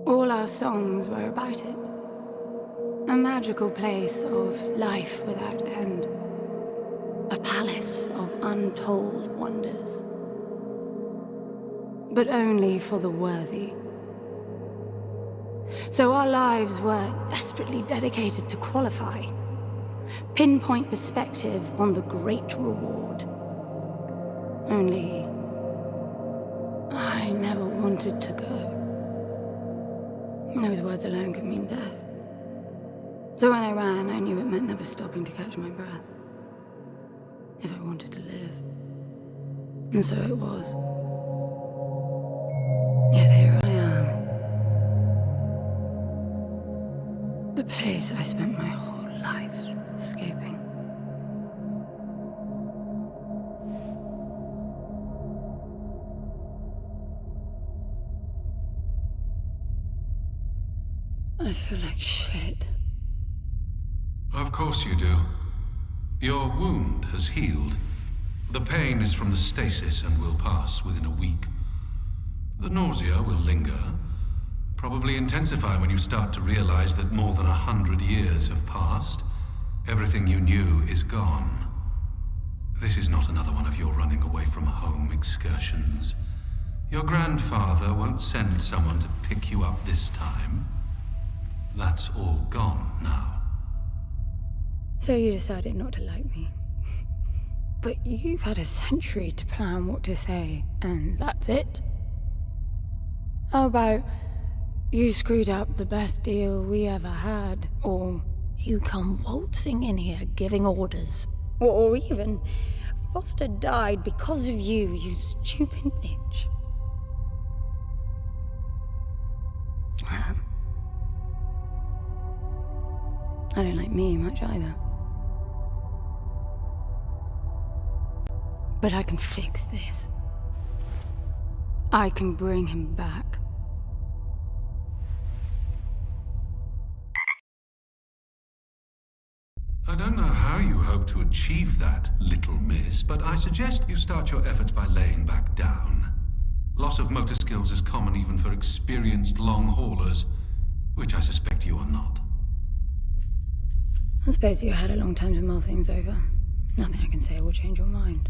All our songs were about it. A magical place of life without end. A palace of untold wonders. But only for the worthy. So our lives were desperately dedicated to qualify. Pinpoint perspective on the great reward. Only I never wanted to go. Those words alone could mean death. So when I ran, I knew it meant never stopping to catch my breath. If I wanted to live. And so it was. Yet here I am. The place I spent my whole life escaping. I feel like shit. Of course you do. Your wound has healed. The pain is from the stasis and will pass within a week. The nausea will linger, probably intensify when you start to realize that more than 100 years have passed. Everything you knew is gone. This is not another one of your running away from home excursions. Your grandfather won't send someone to pick you up this time. That's all gone now. So you decided not to like me. But you've had a century to plan what to say, and that's it? How about you screwed up the best deal we ever had, or you come waltzing in here giving orders, or even Foster died because of you, you stupid bitch. I don't like me much either. But I can fix this. I can bring him back. I don't know how you hope to achieve that, little miss, but I suggest you start your efforts by laying back down. Loss of motor skills is common even for experienced long haulers, which I suspect you are not. I suppose you had a long time to mull things over. Nothing I can say will change your mind.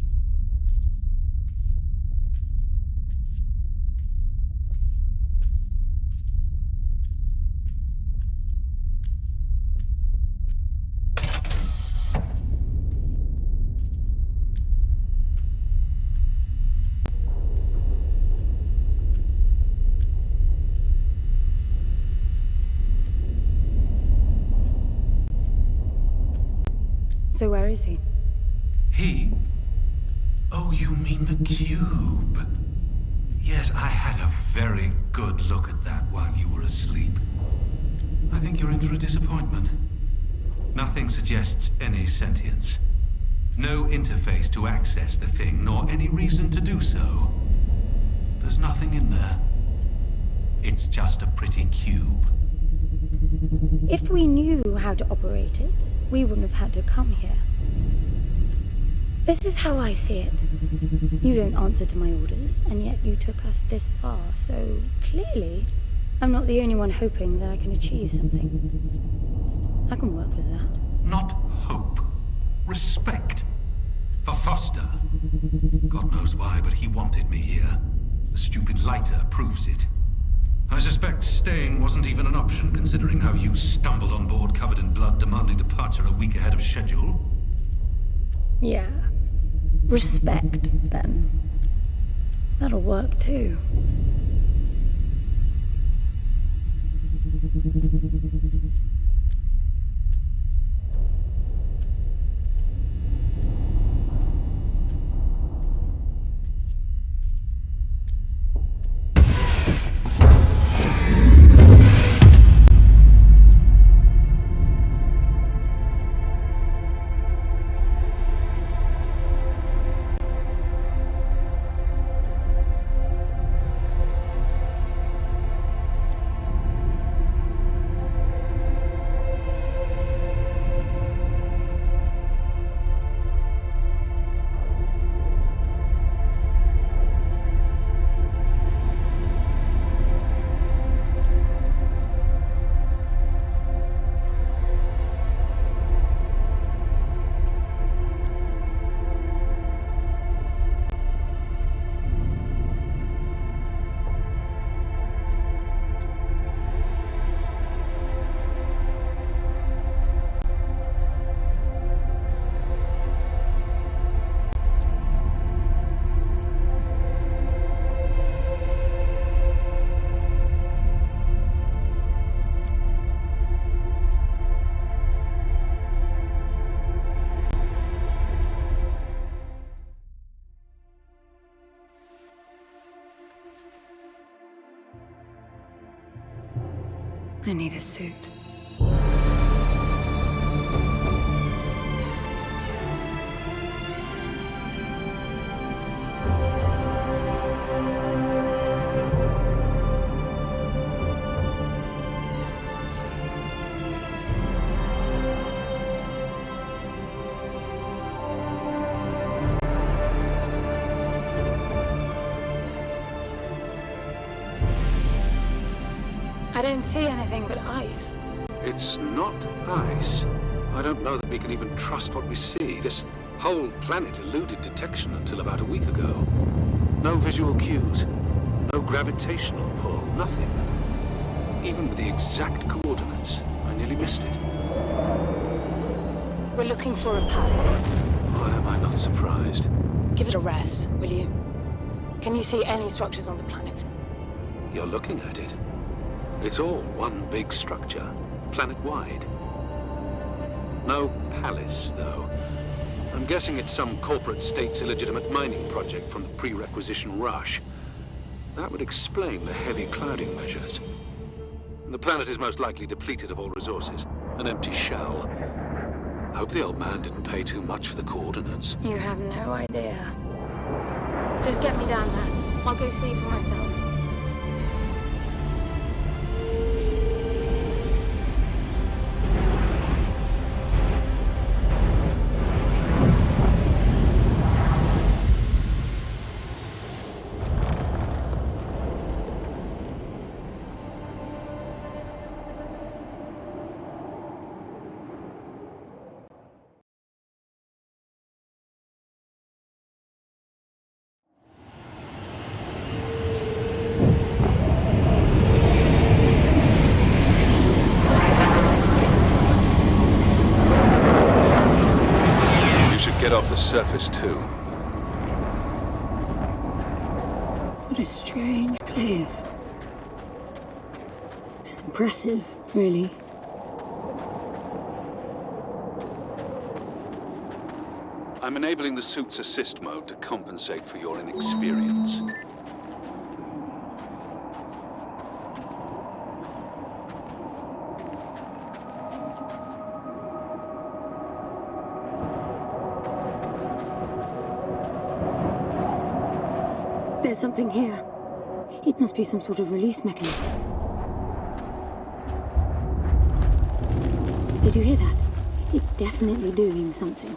So where is he? He? Oh, you mean the cube. Yes, I had a very good look at that while you were asleep. I think you're in for a disappointment. Nothing suggests any sentience. No interface to access the thing, nor any reason to do so. There's nothing in there. It's just a pretty cube. If we knew how to operate it, we wouldn't have had to come here. This is how I see it. You don't answer to my orders, and yet you took us this far, so clearly, I'm not the only one hoping that I can achieve something. I can work with that. Not hope. Respect. For Foster. God knows why, but he wanted me here. The stupid lighter proves it. I suspect staying wasn't even an option, considering how you stumbled on board covered in blood, demanding departure a week ahead of schedule. Yeah. Respect, then. That'll work, too. I need a suit. I don't see anything but ice. It's not ice. I don't know that we can even trust what we see. This whole planet eluded detection until about a week ago. No visual cues, no gravitational pull, nothing. Even with the exact coordinates, I nearly missed it. We're looking for a palace. Why am I not surprised? Give it a rest, will you? Can you see any structures on the planet? You're looking at it. It's all one big structure, planet-wide. No palace, though. I'm guessing it's some corporate state's illegitimate mining project from the pre-requisition rush. That would explain the heavy clouding measures. The planet is most likely depleted of all resources. An empty shell. Hope the old man didn't pay too much for the coordinates. You have no idea. Just get me down there. I'll go see for myself. Get off the surface, too. What a strange place. It's impressive, really. I'm enabling the suit's assist mode to compensate for your inexperience. There's something here. It must be some sort of release mechanism. Did you hear that? It's definitely doing something.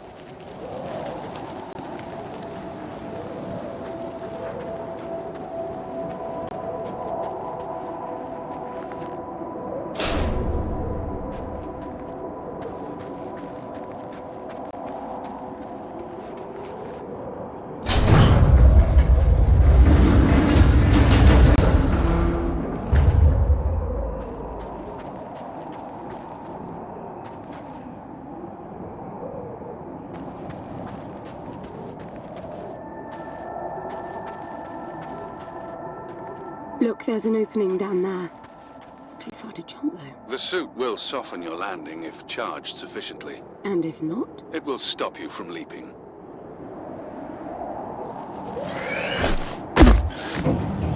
Look, there's an opening down there. It's too far to jump, though. The suit will soften your landing if charged sufficiently. And if not? It will stop you from leaping.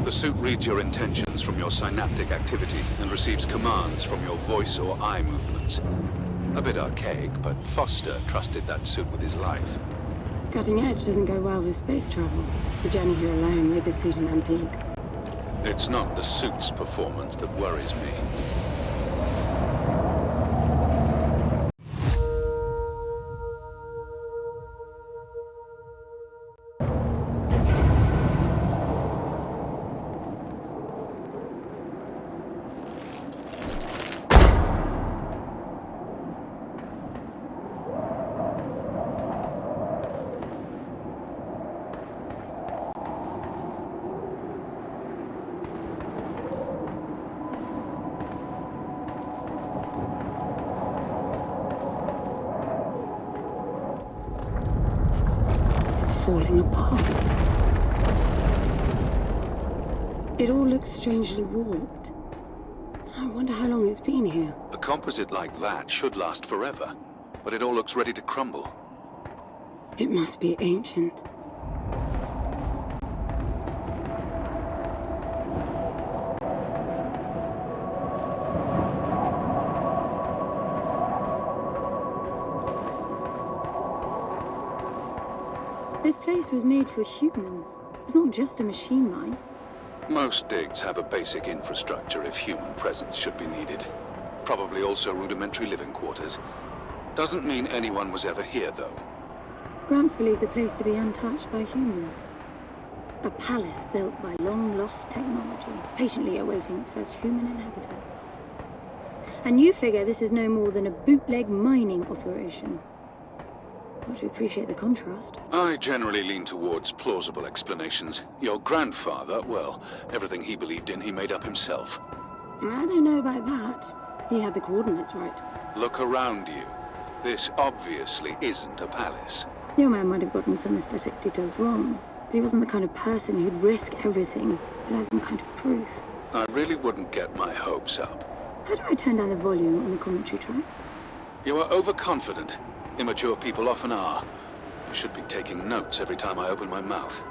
The suit reads your intentions from your synaptic activity and receives commands from your voice or eye movements. A bit archaic, but Foster trusted that suit with his life. Cutting edge doesn't go well with space travel. The journey here alone made the suit an antique. It's not the suit's performance that worries me. Falling apart. It all looks strangely warped. I wonder how long it's been here. A composite like that should last forever, but it all looks ready to crumble. It must be ancient. This place was made for humans. It's not just a machine mine. Most digs have a basic infrastructure if human presence should be needed. Probably also rudimentary living quarters. Doesn't mean anyone was ever here, though. Gramps believed the place to be untouched by humans. A palace built by long-lost technology, patiently awaiting its first human inhabitants. And you figure this is no more than a bootleg mining operation. Got to appreciate the contrast. I generally lean towards plausible explanations. Your grandfather, well, everything he believed in he made up himself. I don't know about that. He had the coordinates right. Look around you. This obviously isn't a palace. Your man might have gotten some aesthetic details wrong, but he wasn't the kind of person who'd risk everything without some kind of proof. I really wouldn't get my hopes up. How do I turn down the volume on the commentary track? You are overconfident. Immature people often are. I should be taking notes every time I open my mouth.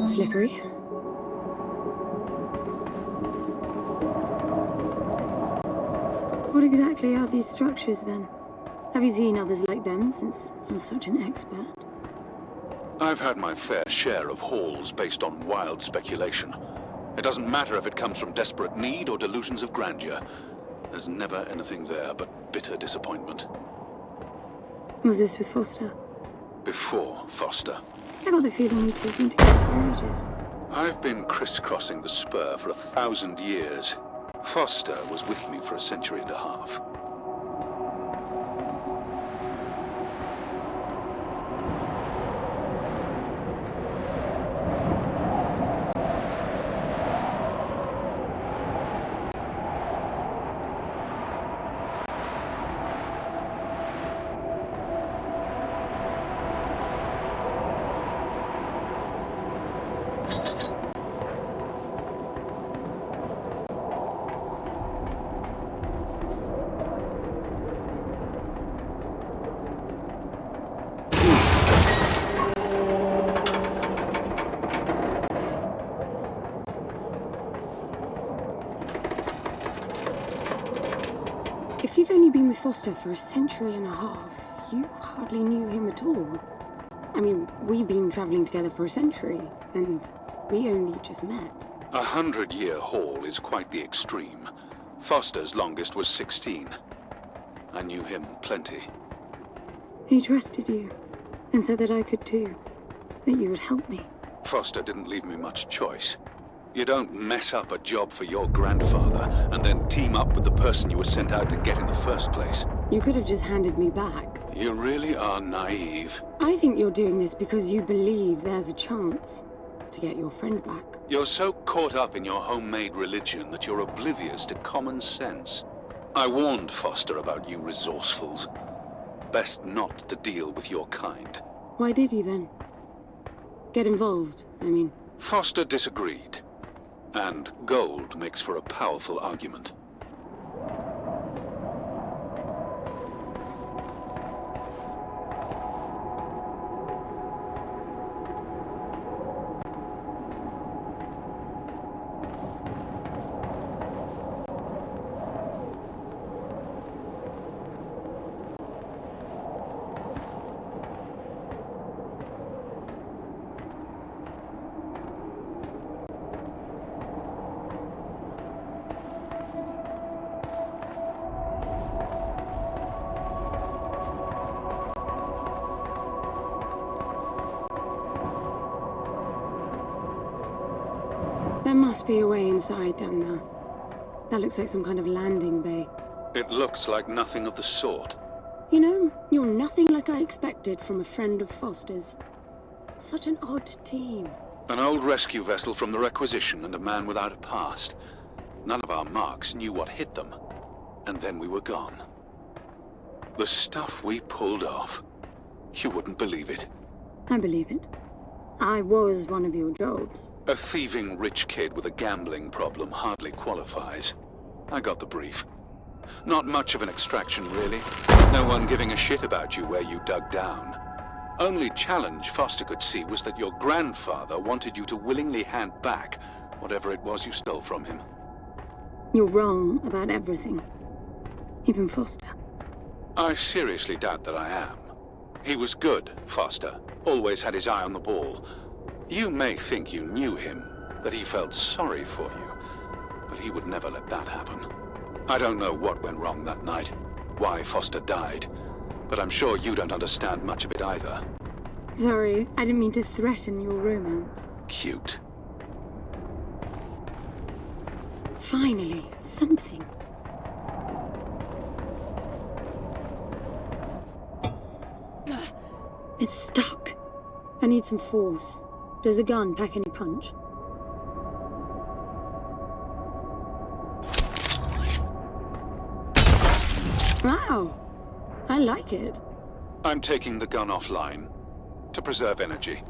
Slippery. What exactly are these structures, then? Have you seen others like them, since you're such an expert? I've had my fair share of hauls based on wild speculation. It doesn't matter if it comes from desperate need or delusions of grandeur. There's never anything there but bitter disappointment. Was this with Foster? Before Foster. I got the feeling you two have been together for ages. I've been crisscrossing the spur for 1,000 years. Foster was with me for a century and a half. If you've only been with Foster for a century and a half, you hardly knew him at all. I mean, we've been traveling together for a century, and we only just met. 100-year haul is quite the extreme. Foster's longest was 16. I knew him plenty. He trusted you, and said that I could too, that you would help me. Foster didn't leave me much choice. You don't mess up a job for your grandfather and then team up with the person you were sent out to get in the first place. You could have just handed me back. You really are naive. I think you're doing this because you believe there's a chance to get your friend back. You're so caught up in your homemade religion that you're oblivious to common sense. I warned Foster about you resourcefuls. Best not to deal with your kind. Why did you then? Get involved, I mean. Foster disagreed. And gold makes for a powerful argument. There must be a way inside down there. That looks like some kind of landing bay. It looks like nothing of the sort. You know, you're nothing like I expected from a friend of Foster's. Such an odd team. An old rescue vessel from the Requisition and a man without a past. None of our marks knew what hit them. And then we were gone. The stuff we pulled off. You wouldn't believe it. I believe it. I was one of your jobs. A thieving rich kid with a gambling problem hardly qualifies. I got the brief. Not much of an extraction, really. No one giving a shit about you where you dug down. Only challenge Foster could see was that your grandfather wanted you to willingly hand back whatever it was you stole from him. You're wrong about everything. Even Foster. I seriously doubt that I am. He was good, Foster. Always had his eye on the ball. You may think you knew him, that he felt sorry for you, but he would never let that happen. I don't know what went wrong that night, why Foster died, but I'm sure you don't understand much of it either. Sorry, I didn't mean to threaten your romance. Cute. Finally, something. It's stuck. I need some force. Does the gun pack any punch? Wow, I like it. I'm taking the gun offline to preserve energy.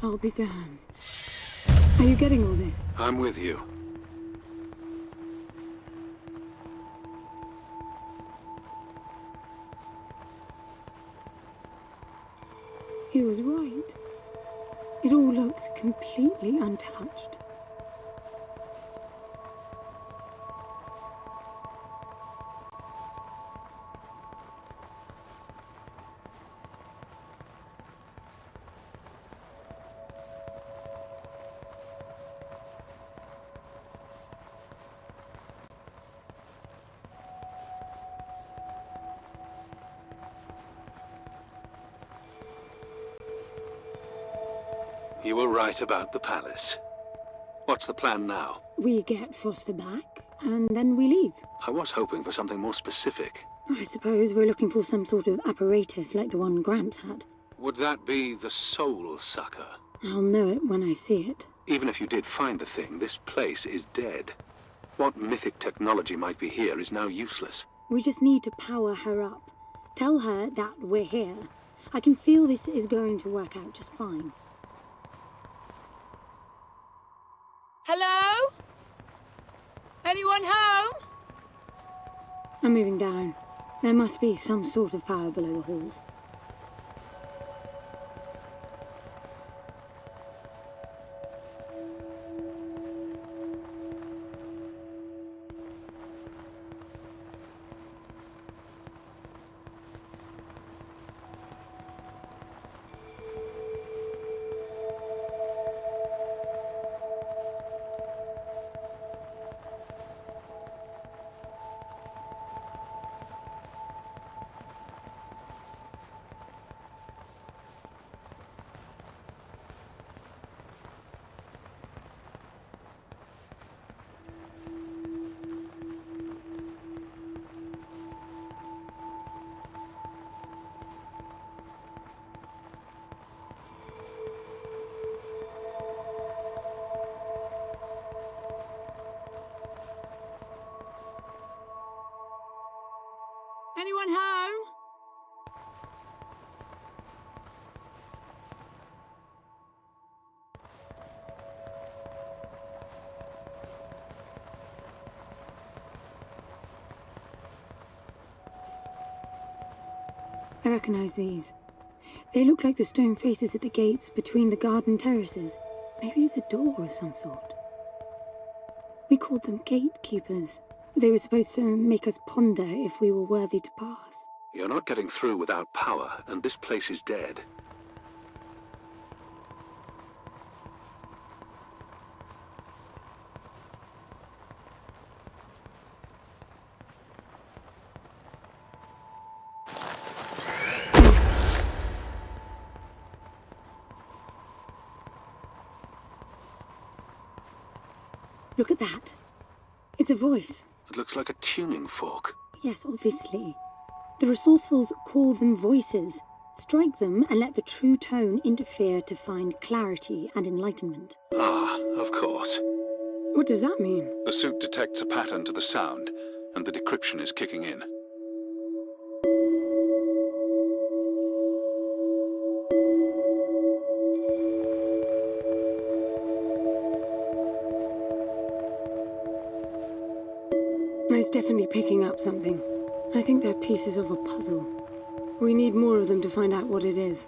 I'll be damned. Are you getting all this? I'm with you. He was right. It all looks completely untouched. You were right about the palace. What's the plan now? We get Foster back, and then we leave. I was hoping for something more specific. I suppose we're looking for some sort of apparatus like the one Gramps had. Would that be the Soul Sucker? I'll know it when I see it. Even if you did find the thing, this place is dead. What mythic technology might be here is now useless. We just need to power her up. Tell her that we're here. I can feel this is going to work out just fine. Hello? Anyone home? I'm moving down. There must be some sort of power below the halls. Anyone home? I recognize these. They look like the stone faces at the gates between the garden terraces. Maybe it's a door of some sort. We called them gatekeepers. They were supposed to make us ponder if we were worthy to pass. You're not getting through without power, and this place is dead. Look at that. It's a voice. It looks like a tuning fork. Yes, obviously. The resourcefuls call them voices. Strike them and let the true tone interfere to find clarity and enlightenment. Ah, of course. What does that mean? The suit detects a pattern to the sound, and the decryption is kicking in. It's definitely picking up something. I think they're pieces of a puzzle. We need more of them to find out what it is.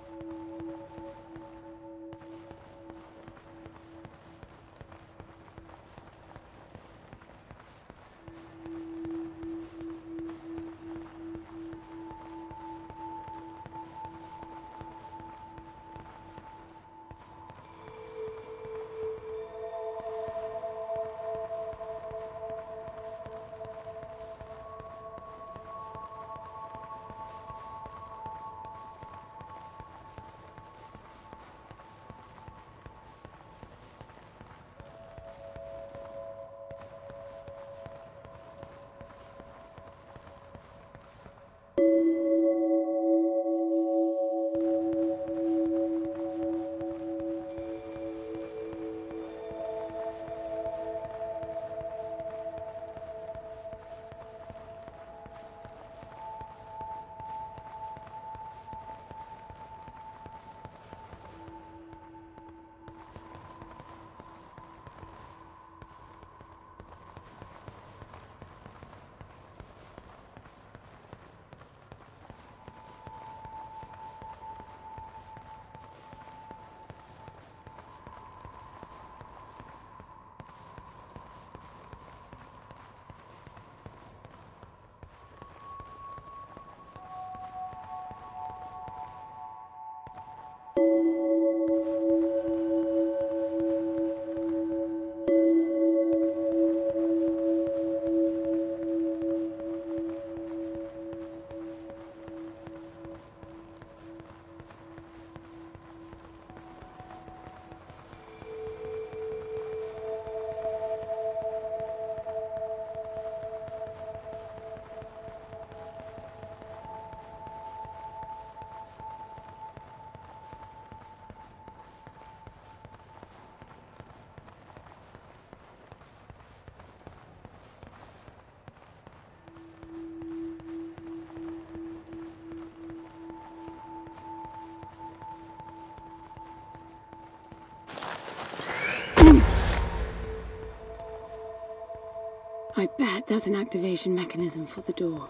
I bet that's an activation mechanism for the door.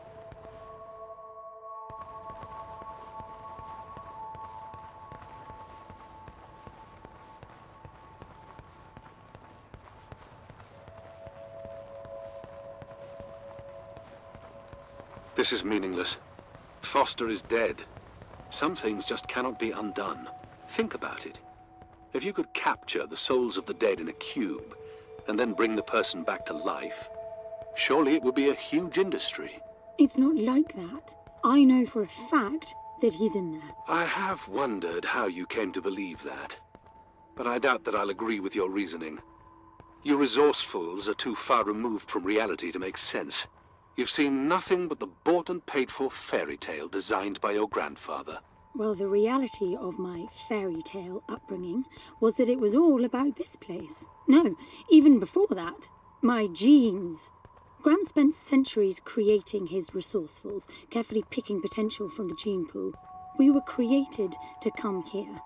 This is meaningless. Foster is dead. Some things just cannot be undone. Think about it. If you could capture the souls of the dead in a cube, and then bring the person back to life, surely it would be a huge industry. It's not like that. I know for a fact that he's in there. I have wondered how you came to believe that. But I doubt that I'll agree with your reasoning. You resourcefuls are too far removed from reality to make sense. You've seen nothing but the bought and paid for fairy tale designed by your grandfather. Well, the reality of my fairy tale upbringing was that it was all about this place. No, even before that, my genes. Graham spent centuries creating his resourcefuls, carefully picking potential from the gene pool. We were created to come here,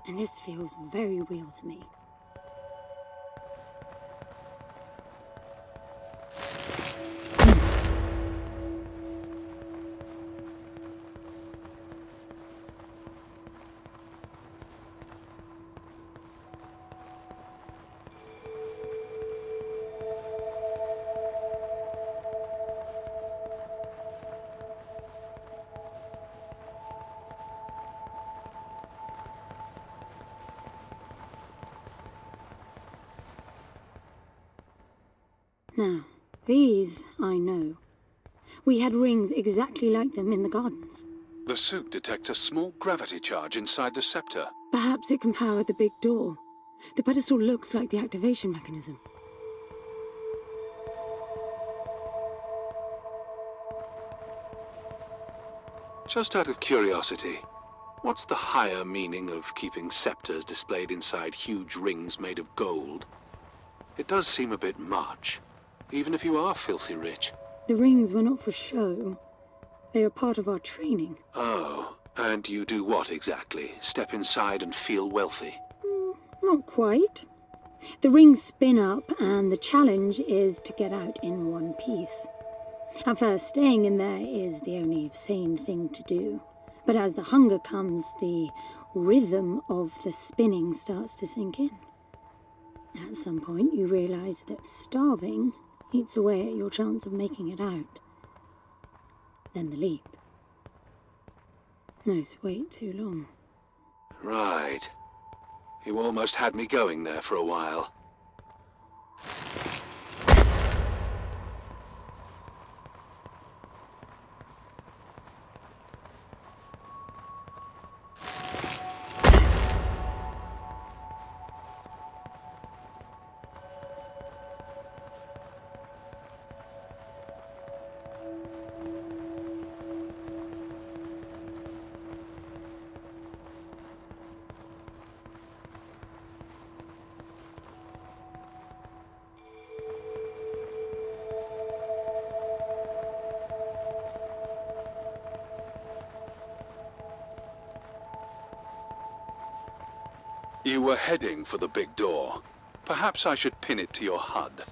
and this feels very real to me. Now, these I know. We had rings exactly like them in the gardens. The suit detects a small gravity charge inside the scepter. Perhaps it can power the big door. The pedestal looks like the activation mechanism. Just out of curiosity, what's the higher meaning of keeping scepters displayed inside huge rings made of gold? It does seem a bit much, even if you are filthy rich. The rings were not for show. They are part of our training. Oh, and you do what exactly? Step inside and feel wealthy? Not quite. The rings spin up, and the challenge is to get out in one piece. At first, staying in there is the only sane thing to do. But as the hunger comes, the rhythm of the spinning starts to sink in. At some point, you realize that starving eats away at your chance of making it out. Then the leap. No, wait too long. Right. You almost had me going there for a while. You were heading for the big door. Perhaps I should pin it to your HUD.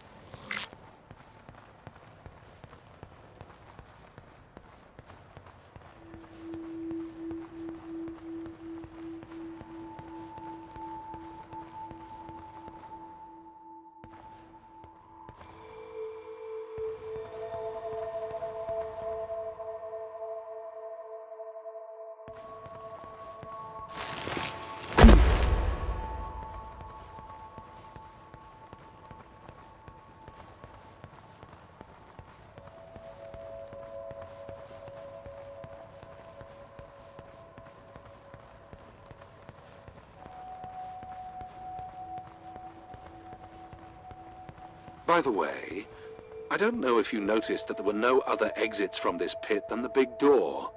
By the way, I don't know if you noticed that there were no other exits from this pit than the big door.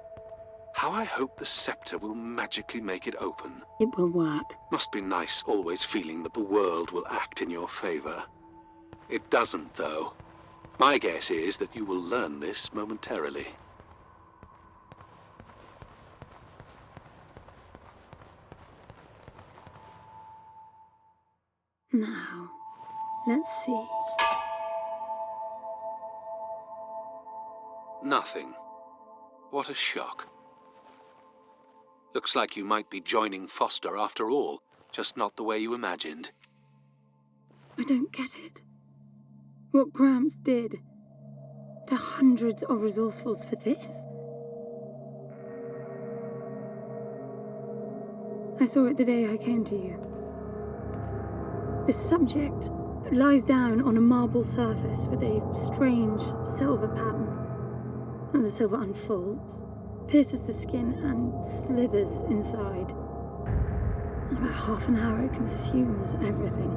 How I hope the scepter will magically make it open. It will work. Must be nice always feeling that the world will act in your favor. It doesn't, though. My guess is that you will learn this momentarily. Now, let's see. Nothing. What a shock. Looks like you might be joining Foster after all, just not the way you imagined. I don't get it. What Gramps did to hundreds of resourcefuls for this? I saw it the day I came to you. The subject lies down on a marble surface with a strange silver pattern. And the silver unfolds, pierces the skin, and slithers inside. In about half an hour, it consumes everything.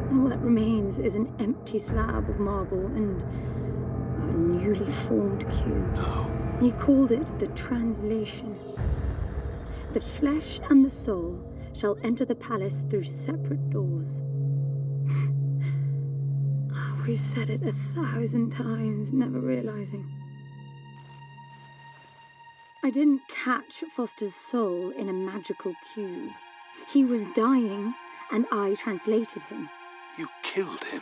And all that remains is an empty slab of marble and a newly formed cube. No. He called it the translation. The flesh and the soul shall enter the palace through separate doors. We said it 1,000 times, never realizing. I didn't catch Foster's soul in a magical cube. He was dying, and I translated him. You killed him.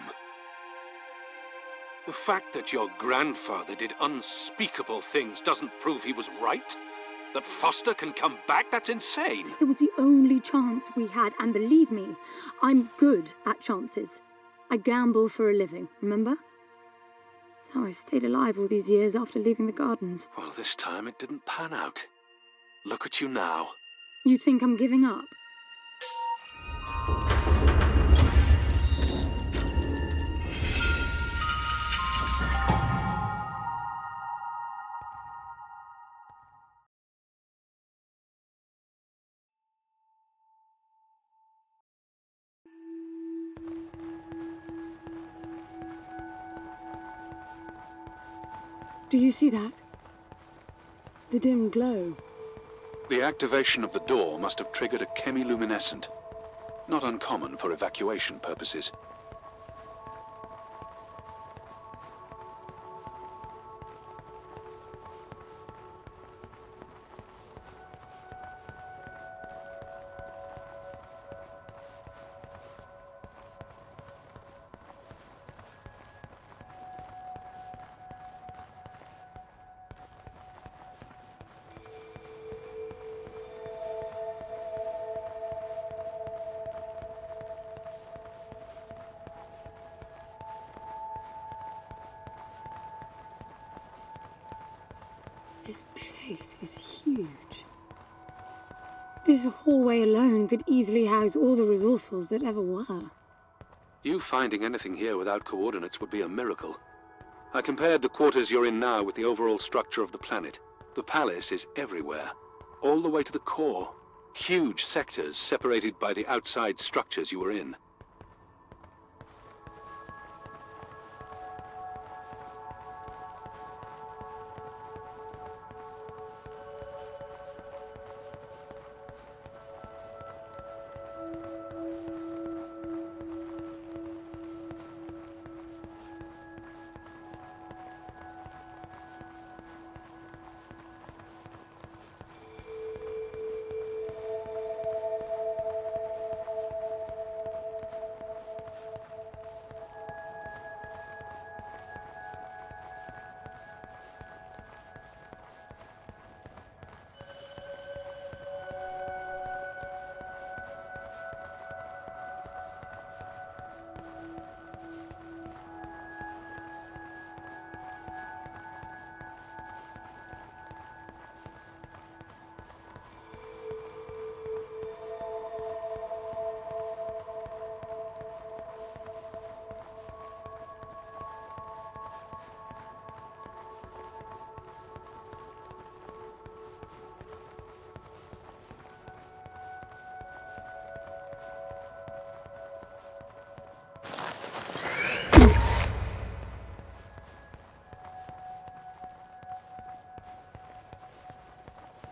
The fact that your grandfather did unspeakable things doesn't prove he was right? That Foster can come back? That's insane! It was the only chance we had, and believe me, I'm good at chances. I gamble for a living, remember? That's how I stayed alive all these years after leaving the gardens. Well, this time it didn't pan out. Look at you now. You think I'm giving up? Do you see that? The dim glow. The activation of the door must have triggered a chemiluminescent. Not uncommon for evacuation purposes. This place is huge. This hallway alone could easily house all the resourcefuls that ever were. You finding anything here without coordinates would be a miracle. I compared the quarters you're in now with the overall structure of the planet. The palace is everywhere, all the way to the core. Huge sectors separated by the outside structures you were in.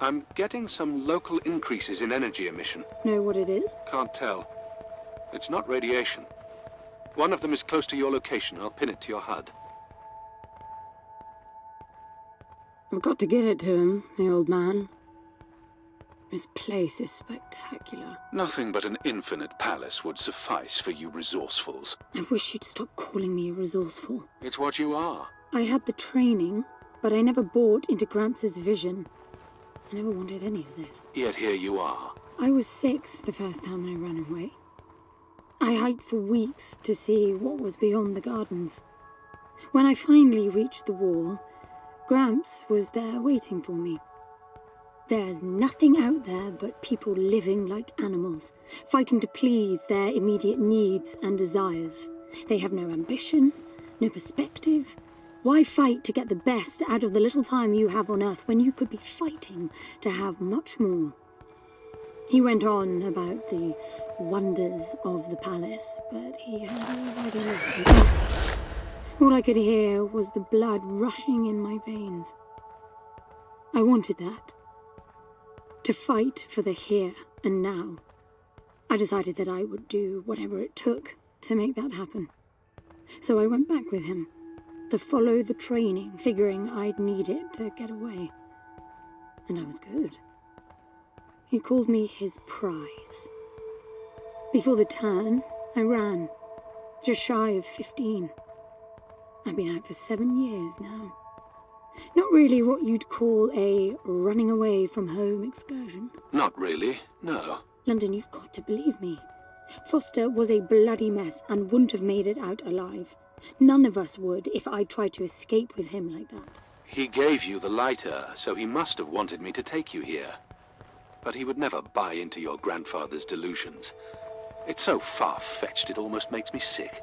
I'm getting some local increases in energy emission. Know what it is? Can't tell. It's not radiation. One of them is close to your location. I'll pin it to your HUD. I've got to give it to him, the old man. This place is spectacular. Nothing but an infinite palace would suffice for you resourcefuls. I wish you'd stop calling me a resourceful. It's what you are. I had the training, but I never bought into Gramps' vision. I never wanted any of this. Yet here you are. I was 6 the first time I ran away. I hiked for weeks to see what was beyond the gardens. When I finally reached the wall, Gramps was there waiting for me. There's nothing out there but people living like animals, fighting to please their immediate needs and desires. They have no ambition, no perspective. Why fight to get the best out of the little time you have on Earth when you could be fighting to have much more? He went on about the wonders of the palace, but he had already listened. All I could hear was the blood rushing in my veins. I wanted that. To fight for the here and now. I decided that I would do whatever it took to make that happen. So I went back with him, to follow the training, figuring I'd need it to get away. And I was good. He called me his prize. Before the turn, I ran, just shy of 15. I've been out for 7 years now. Not really what you'd call a running away from home excursion. Not really, no. London, you've got to believe me. Foster was a bloody mess and wouldn't have made it out alive. None of us would if I tried to escape with him like that. He gave you the lighter, so he must have wanted me to take you here. But he would never buy into your grandfather's delusions. It's so far-fetched it almost makes me sick.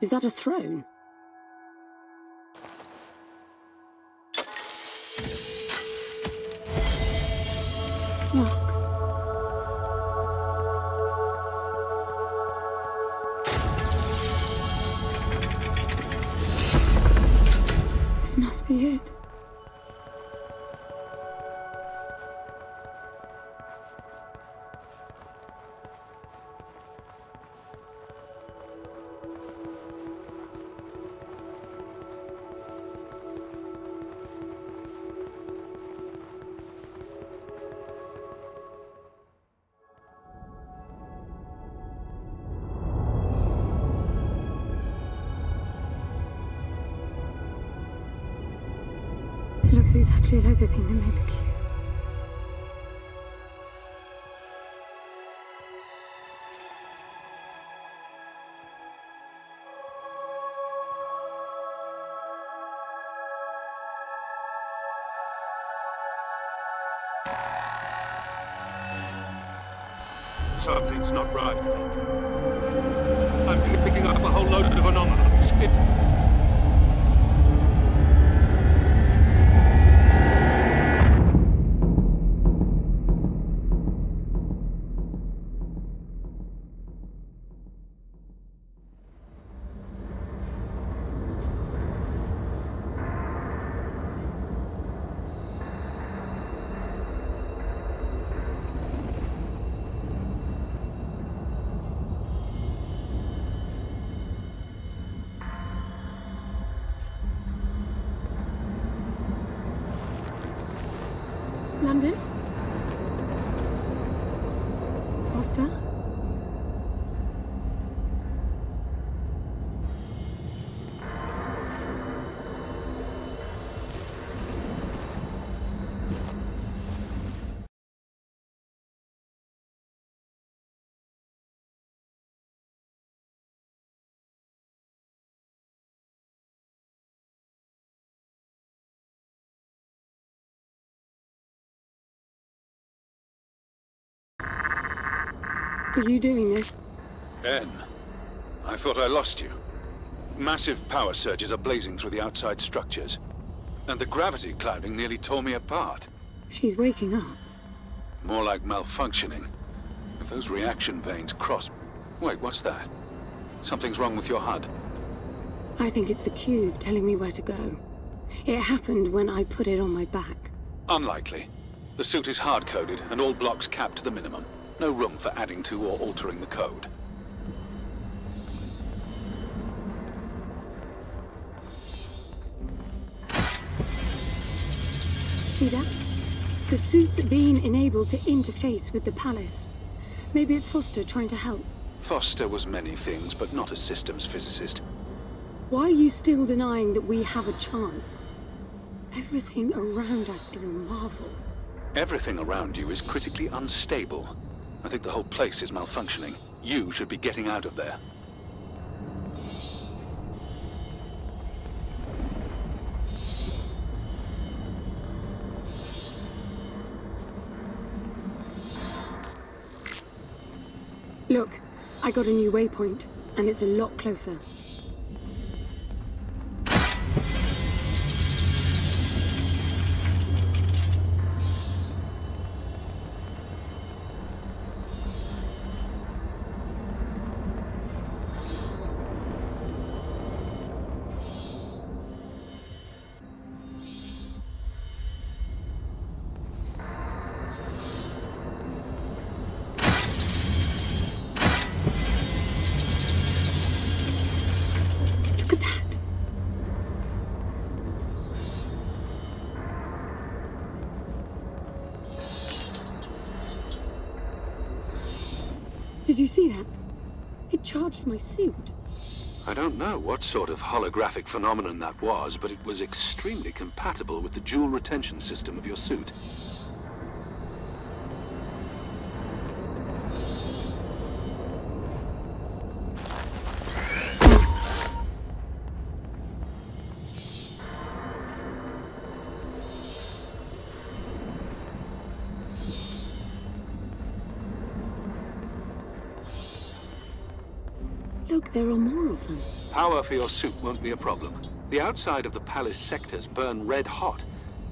Is that a throne? Look. This must be it. It looks exactly like the thing that made the cube. Something's not right. I'm picking up a whole load of anomalies. London? Foster? Are you doing this? Ben, I thought I lost you. Massive power surges are blazing through the outside structures. And the gravity clouding nearly tore me apart. She's waking up. More like malfunctioning. If those reaction veins cross... Wait, what's that? Something's wrong with your HUD. I think it's the cube telling me where to go. It happened when I put it on my back. Unlikely. The suit is hard-coded and all blocks capped to the minimum. No room for adding to or altering the code. See that? The suit's being enabled to interface with the palace. Maybe it's Foster trying to help. Foster was many things, but not a systems physicist. Why are you still denying that we have a chance? Everything around us is a marvel. Everything around you is critically unstable. I think the whole place is malfunctioning. You should be getting out of there. Look, I got a new waypoint, and it's a lot closer. Look at that! Did you see that? It charged my suit. I don't know what sort of holographic phenomenon that was, but it was extremely compatible with the dual retention system of your suit. Look, there are more of them. Power for your suit won't be a problem. The outside of the palace sectors burn red hot,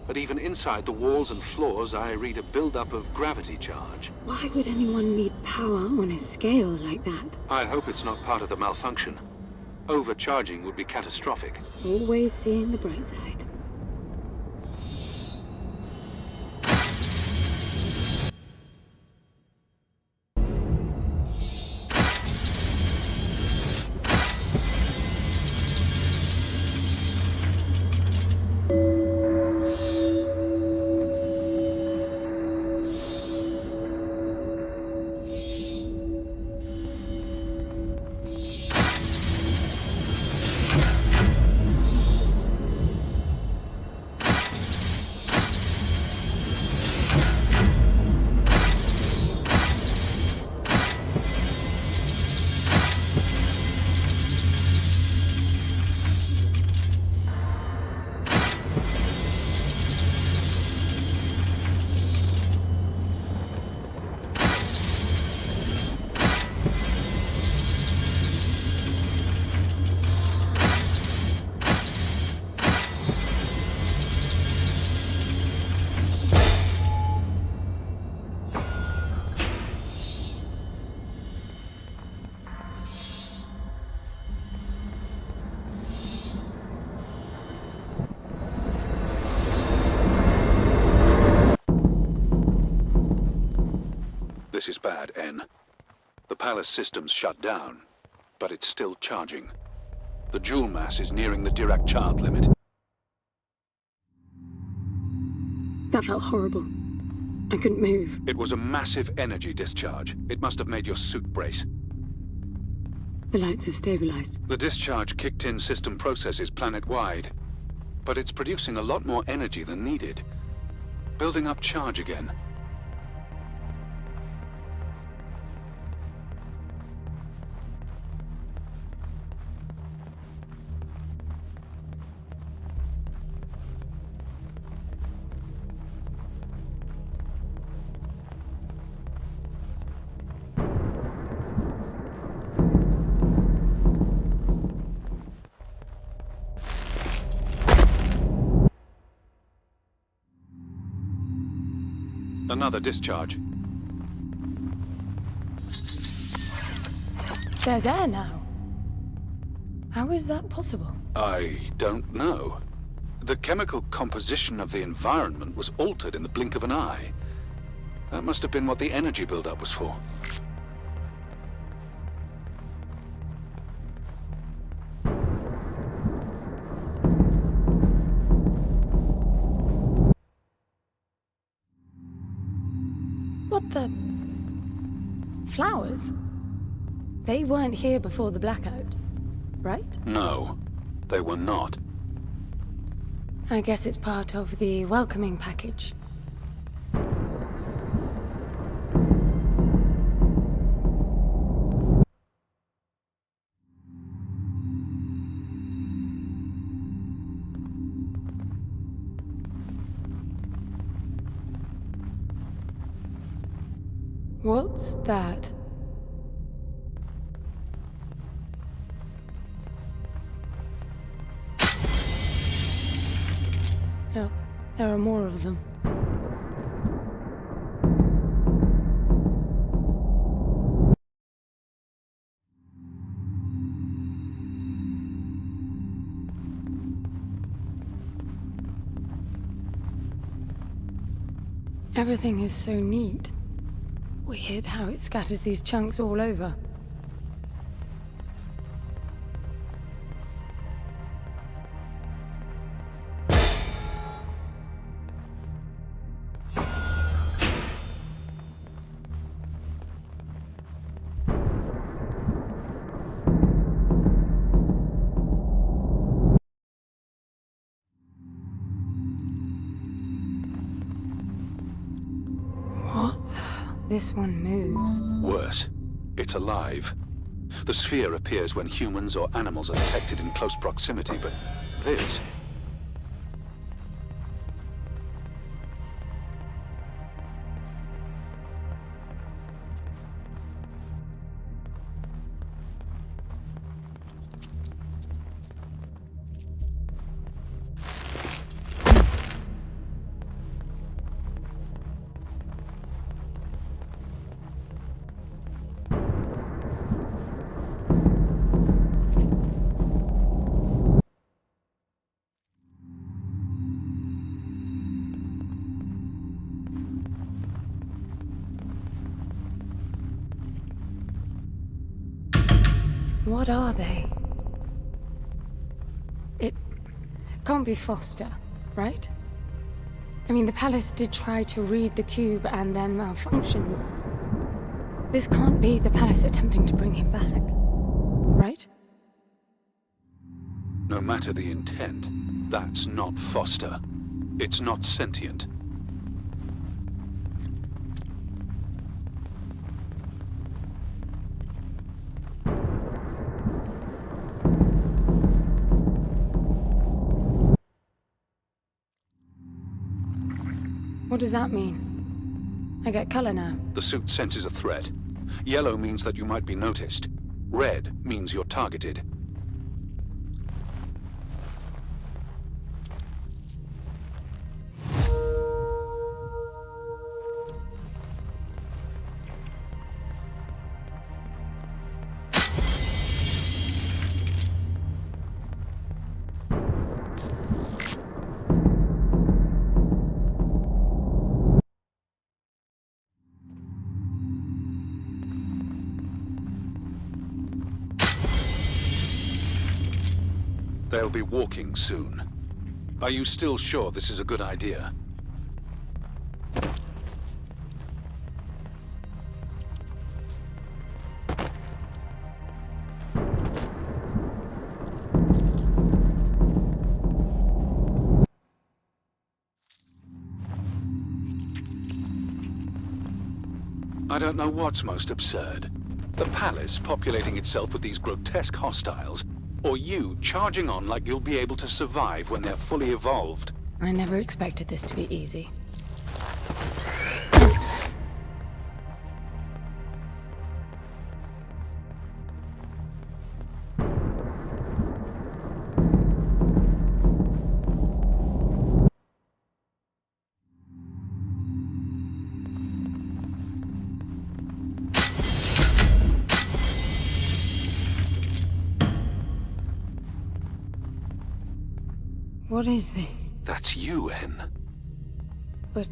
but even inside the walls and floors I read a build-up of gravity charge. Why would anyone need power on a scale like that? I hope it's not part of the malfunction. Overcharging would be catastrophic. Always seeing the bright side. This is bad, N. The palace system's shut down, but it's still charging. The Joule mass is nearing the Dirac child limit. That felt horrible. I couldn't move. It was a massive energy discharge. It must have made your suit brace. The lights have stabilized. The discharge kicked in system processes planet-wide, but it's producing a lot more energy than needed. Building up charge again. Another discharge. There's air now. How is that possible? I don't know. The chemical composition of the environment was altered in the blink of an eye. That must have been what the energy buildup was for. What the... Flowers? They weren't here before the blackout, right? No, they were not. I guess it's part of the welcoming package. What's that? Look, there are more of them. Everything is so neat. Weird how it scatters these chunks all over. This one moves. Worse, it's alive. The sphere appears when humans or animals are detected in close proximity, but this... What are they? It can't be Foster, right? I mean, the palace did try to read the cube and then malfunction. This can't be the palace attempting to bring him back, right? No matter the intent, that's not Foster. It's not sentient. What does that mean? I get color now. The suit senses a threat. Yellow means that you might be noticed. Red means you're targeted. They'll be walking soon. Are you still sure this is a good idea? I don't know what's most absurd. The palace populating itself with these grotesque hostiles, or you charging on like you'll be able to survive when they're fully evolved. I never expected this to be easy. What is this? That's you, N. But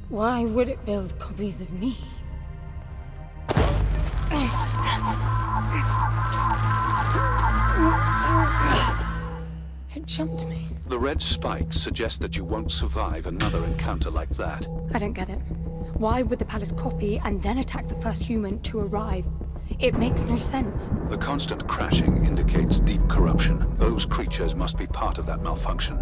why would it build copies of me? It jumped me. The red spikes suggest that you won't survive another encounter like that. I don't get it. Why would the palace copy and then attack the first human to arrive? It makes no sense. The constant crashing indicates deep corruption. Those creatures must be part of that malfunction.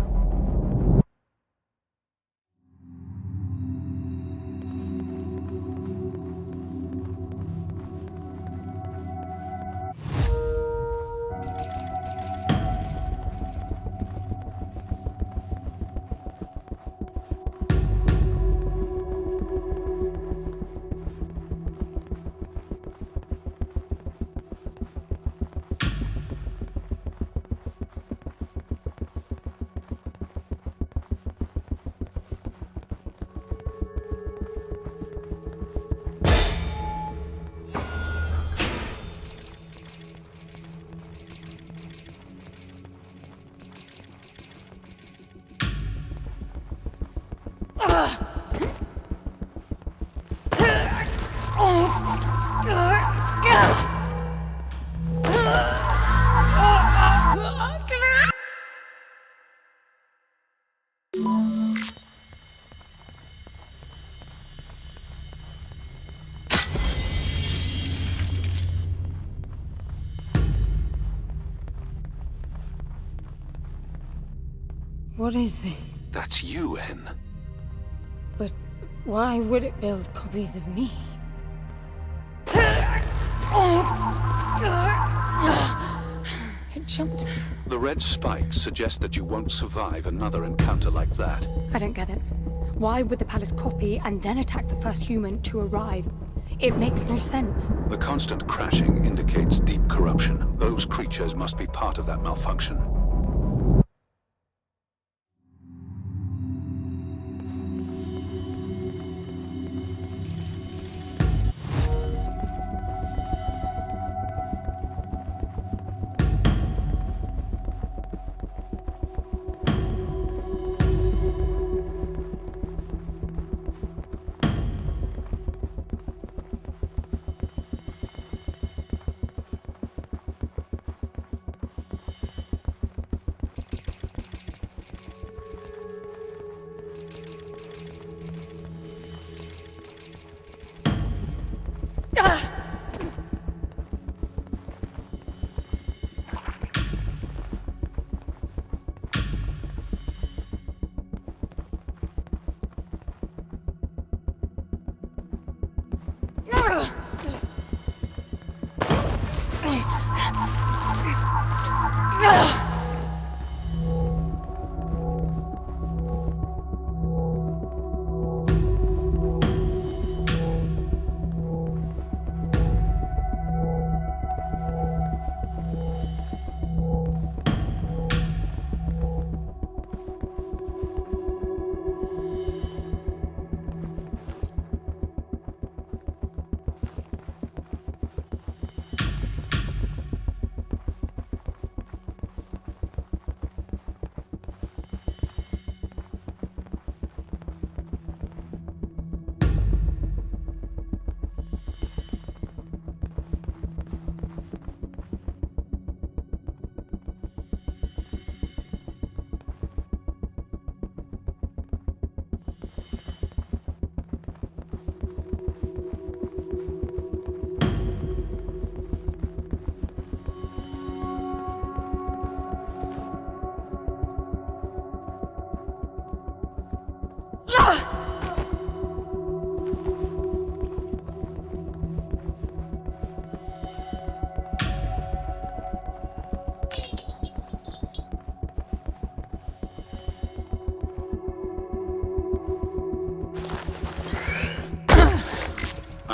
What is this? That's you, N. But why would it build copies of me? It jumped me. The red spikes suggest that you won't survive another encounter like that. I don't get it. Why would the palace copy and then attack the first human to arrive? It makes no sense. The constant crashing indicates deep corruption. Those creatures must be part of that malfunction.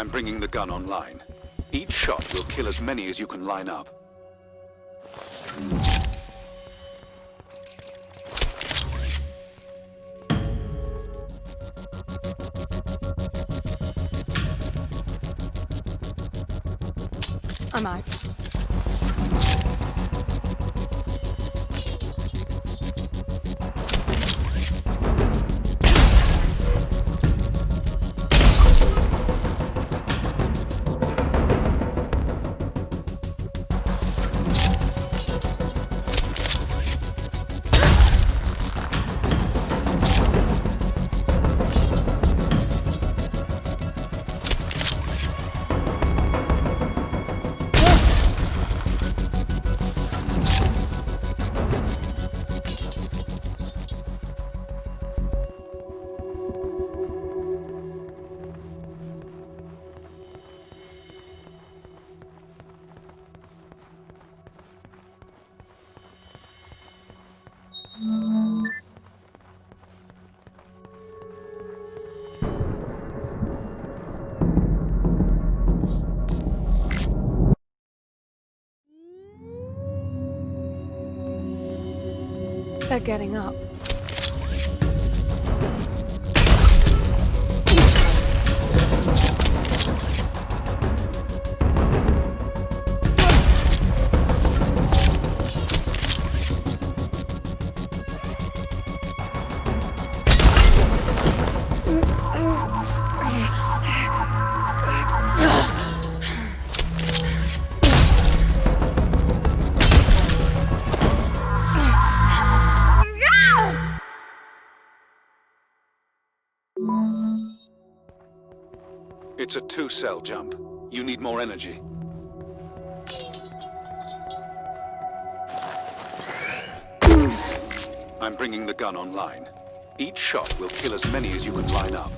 I'm bringing the gun online. Each shot will kill as many as you can line up. I'm out. They're getting up. It's a 2-cell jump. You need more energy. I'm bringing the gun online. Each shot will kill as many as you can line up.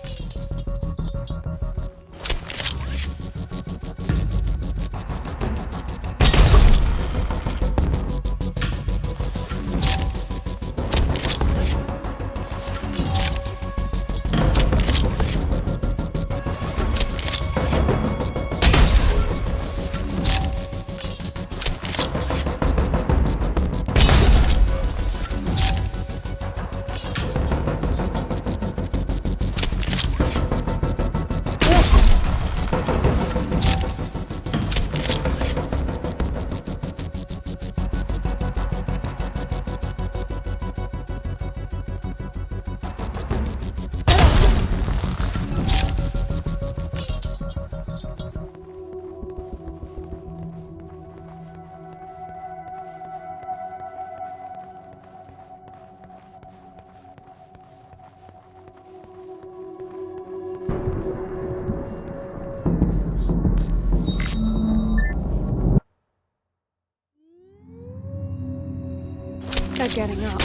They're getting up.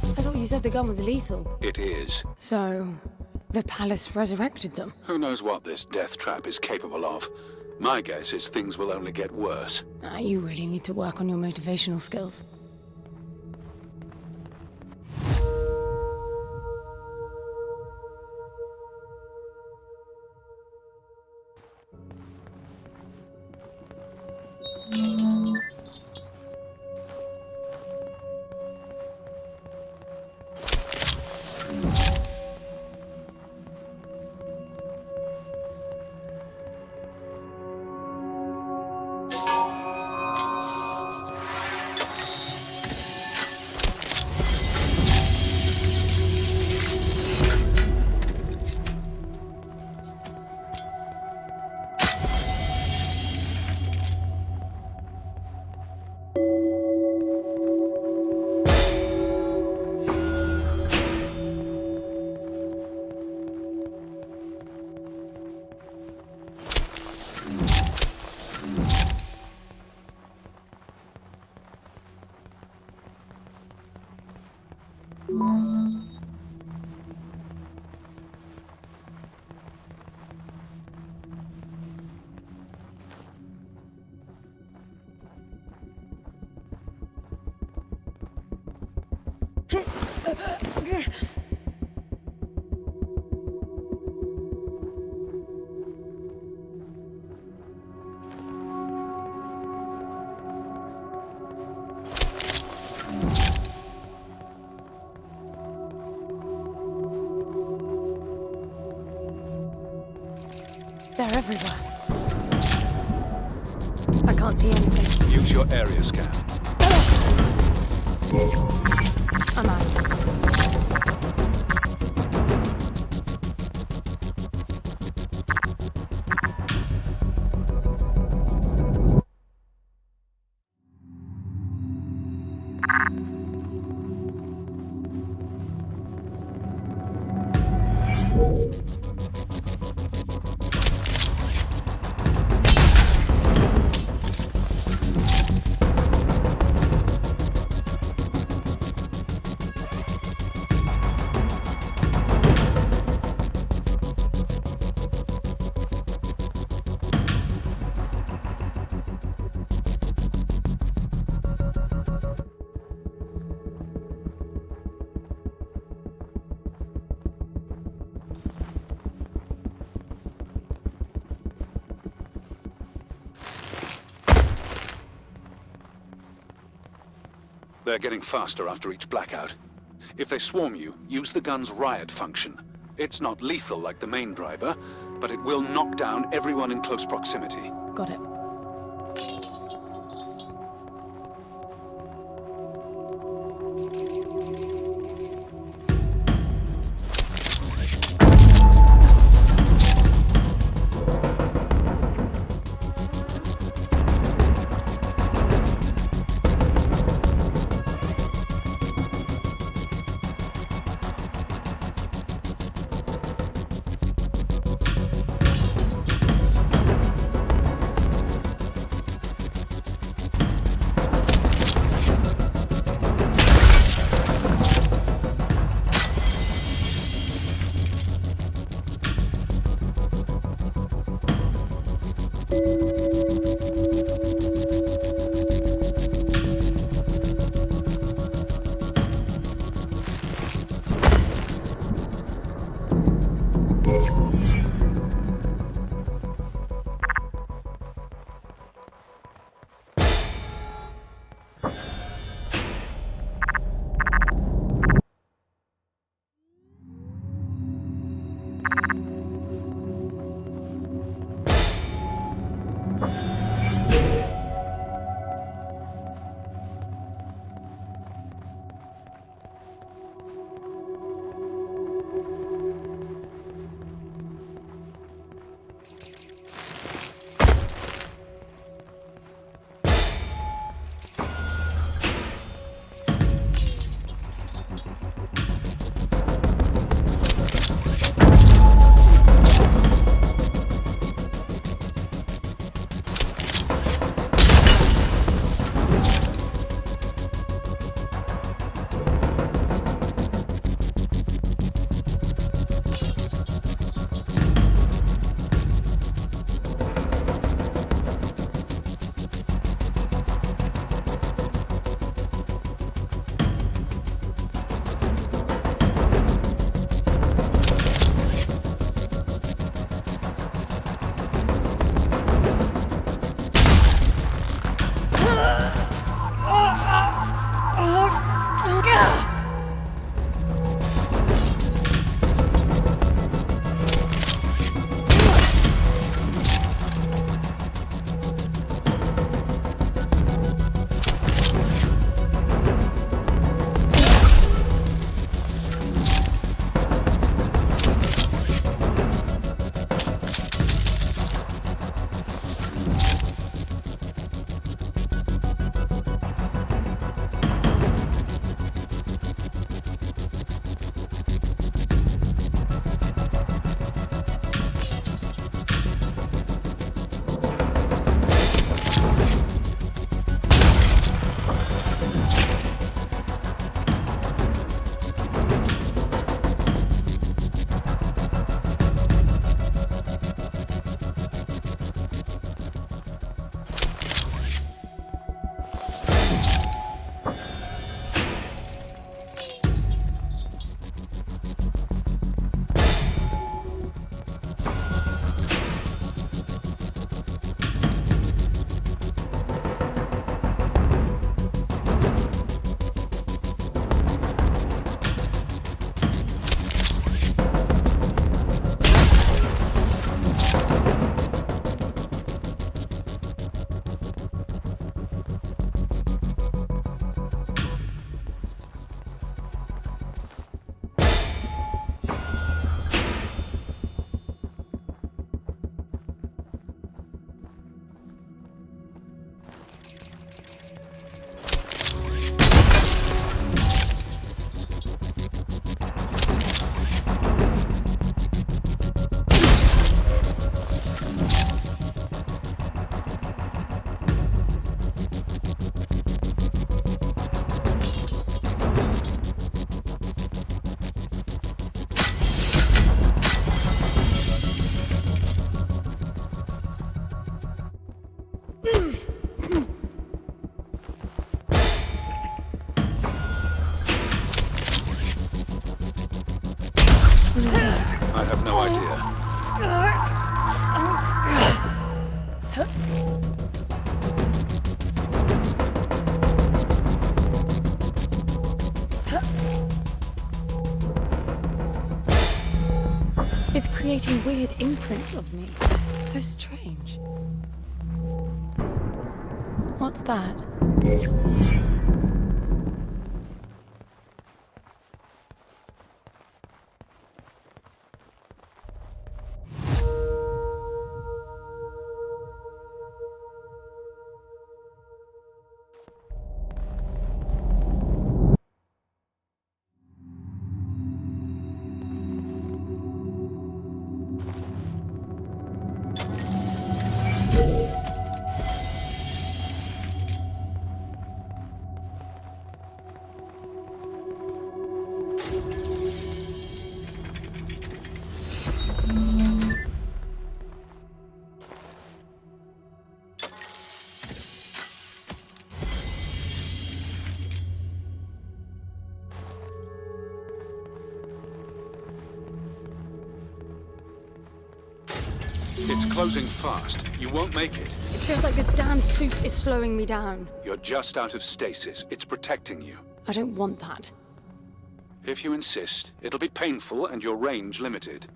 I thought you said the gun was lethal. It is. So, the palace resurrected them. Who knows what this death trap is capable of? My guess is things will only get worse. You really need to work on your motivational skills. They're everywhere. I can't see anything. Use your area scan. I'm out. They're getting faster after each blackout. If they swarm you, use the gun's riot function. It's not lethal like the main driver, but it will knock down everyone in close proximity. Got it. What is that? I have no idea. It's creating weird imprints of me. How strange. What's that? It's closing fast. You won't make it. It feels like this damn suit is slowing me down. You're just out of stasis. It's protecting you. I don't want that. If you insist, it'll be painful and your range limited.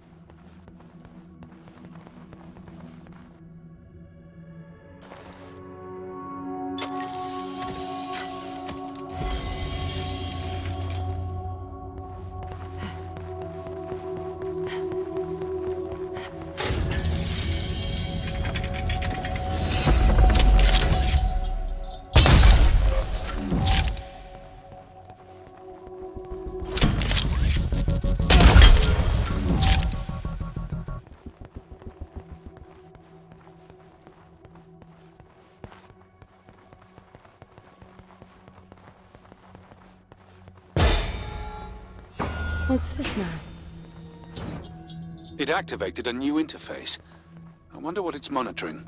What's this now? It activated a new interface. I wonder what it's monitoring.